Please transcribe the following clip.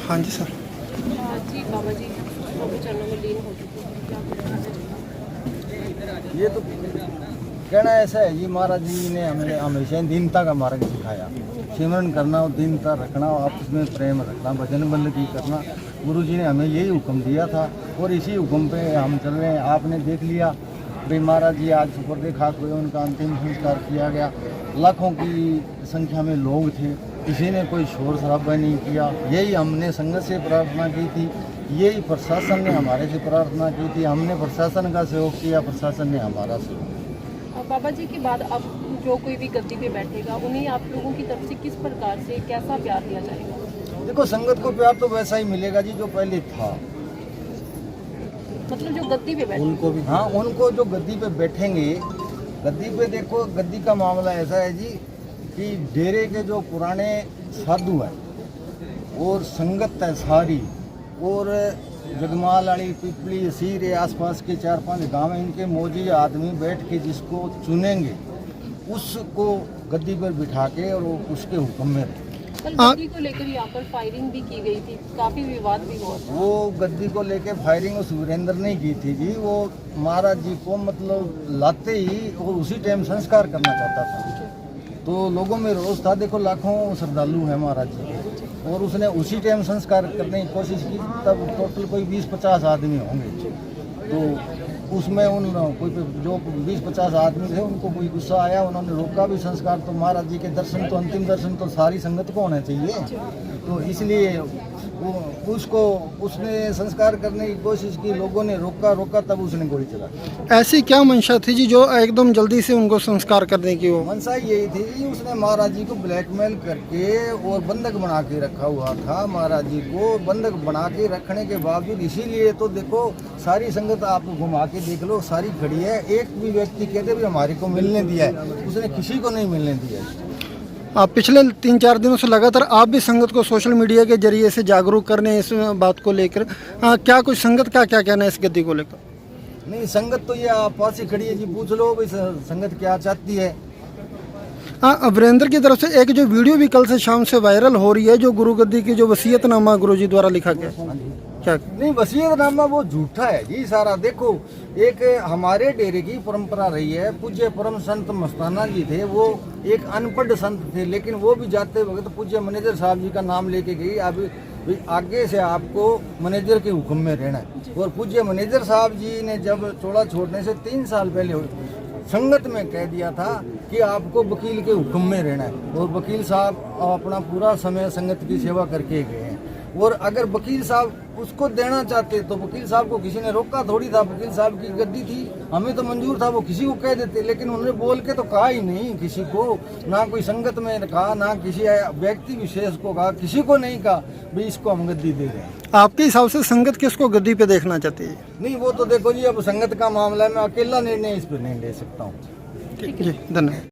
हाँ जी सर। जी बाबा जी प्रभु चरणों में लीन हो चुके हैं, क्या कहना चाहिए? ये तो कहना ऐसा है जी, महाराज जी ने हमें हमेशा दीनता का मार्ग सिखाया। सिमरन करना और दीनता रखना, आपस में प्रेम रखना, भजन बंदगी करना, गुरु जी ने हमें यही हुक्म दिया था और इसी हुक्म पे हम चल रहे हैं। आपने देख लिया भाई, महाराज जी आज सुपर खाक हुए, उनका अंतिम संस्कार किया गया। लाखों की संख्या में लोग थे, किसी ने कोई शोर शराबा नहीं किया। यही हमने संगत से प्रार्थना की थी, यही प्रशासन ने हमारे से प्रार्थना की थी। हमने प्रशासन का सहयोग किया, प्रशासन ने हमारा सहयोग। बाबा जी के बाद अब जो कोई भी गद्दी पे बैठेगा उन्हें आप लोगों की तरफ से किस प्रकार से कैसा प्यार दिया जाएगा? देखो, संगत को प्यार तो वैसा ही मिलेगा जी जो पहले था। मतलब जो गद्दी पे बैठे उनको भी, हाँ, उनको जो गद्दी पे बैठेंगे, गद्दी पे देखो, गद्दी का मामला ऐसा है जी कि डेरे के जो पुराने साधु हैं और संगत है सारी, और जगमाल वाली पिपली सीर आसपास के 4-5 गांव हैं, इनके मौजी आदमी बैठ के जिसको चुनेंगे उसको गद्दी पर बिठा के और वो उसके हुक्म में रहे। कल गद्दी को लेकर यहाँ पर फायरिंग भी की गई थी, काफी विवाद भी हुआ था। वो गद्दी को लेके फायरिंग उस वीरेंद्र ने की थी जी। वो महाराज जी को मतलब लाते ही वो उसी टाइम संस्कार करना चाहता था, तो लोगों में रोष था। देखो, लाखों श्रद्धालु हैं महाराज जी के, और उसने उसी टाइम संस्कार करने की कोशिश की। तब टोटल कोई 20-50 आदमी होंगे, तो उसमें उन कोई जो 20-50 आदमी थे उनको कोई गुस्सा आया, उन्होंने रोका भी संस्कार। तो महाराज जी के दर्शन तो अंतिम दर्शन तो सारी संगत को होने चाहिए, तो इसलिए वो उसने संस्कार करने की कोशिश की, लोगों ने रोका, तब उसने गोली चला दी। ऐसी क्या मंशा थी जी जो एकदम जल्दी से उनको संस्कार करने की हो? मनसा यही थी कि उसने महाराज जी को ब्लैकमेल करके और बंधक बना के रखा हुआ था। महाराज जी को बंधक बना के रखने के बावजूद, इसीलिए तो देखो सारी संगत आप घुमा के देख लो, सारी खड़ी है। एक भी व्यक्ति कहते भी हमारे को मिलने दिया है, उसने किसी को नहीं मिलने दिया है। आप पिछले 3-4 दिनों से लगातार आप भी संगत को सोशल मीडिया के जरिए से जागरूक करने इस बात को लेकर, क्या कुछ संगत का क्या कहना है इस गद्दी को लेकर? नहीं, संगत तो ये आप पास ही खड़ी है जी, पूछ लो भाई संगत क्या चाहती है। वीरेंद्र की तरफ से एक जो वीडियो भी कल से शाम से वायरल हो रही है, जो गुरु गद्दी की जो वसीयतनामा गुरुजी द्वारा लिखा गया, क्या? नहीं, वसीयतनामा वो झूठा है जी सारा। देखो, एक हमारे डेरे की परंपरा रही है, पूज्य परम संत मस्ताना जी थे, वो एक अनपढ़ संत थे, लेकिन वो भी जाते वक्त पूज्य मैनेजर साहब जी का नाम लेके गई, अब आगे से आपको मैनेजर के हुक्म में रहना है। और पूज्य मैनेजर साहब जी ने जब चोला छोड़ने से 3 साल पहले संगत में कह दिया था कि आपको वकील के हुक्म में रहना है, और वकील साहब अपना पूरा समय संगत की सेवा करके गए हैं। और अगर वकील साहब उसको देना चाहते तो वकील साहब को किसी ने रोका थोड़ी था। वकील साहब की गद्दी थी, हमें तो मंजूर था, वो किसी को कह देते, लेकिन उन्होंने बोल के तो कहा ही नहीं किसी को, ना कोई संगत में कहा, ना किसी व्यक्ति विशेष को कहा, किसी को नहीं कहा भाई इसको हम गद्दी दे रहे हैं। आपके हिसाब से संगत किसको गद्दी पे देखना चाहती है? नहीं, वो तो देखो जी, अब संगत का मामला है, मैं अकेला निर्णय इस पर नहीं ले सकता हूँ। जी, धन्यवाद।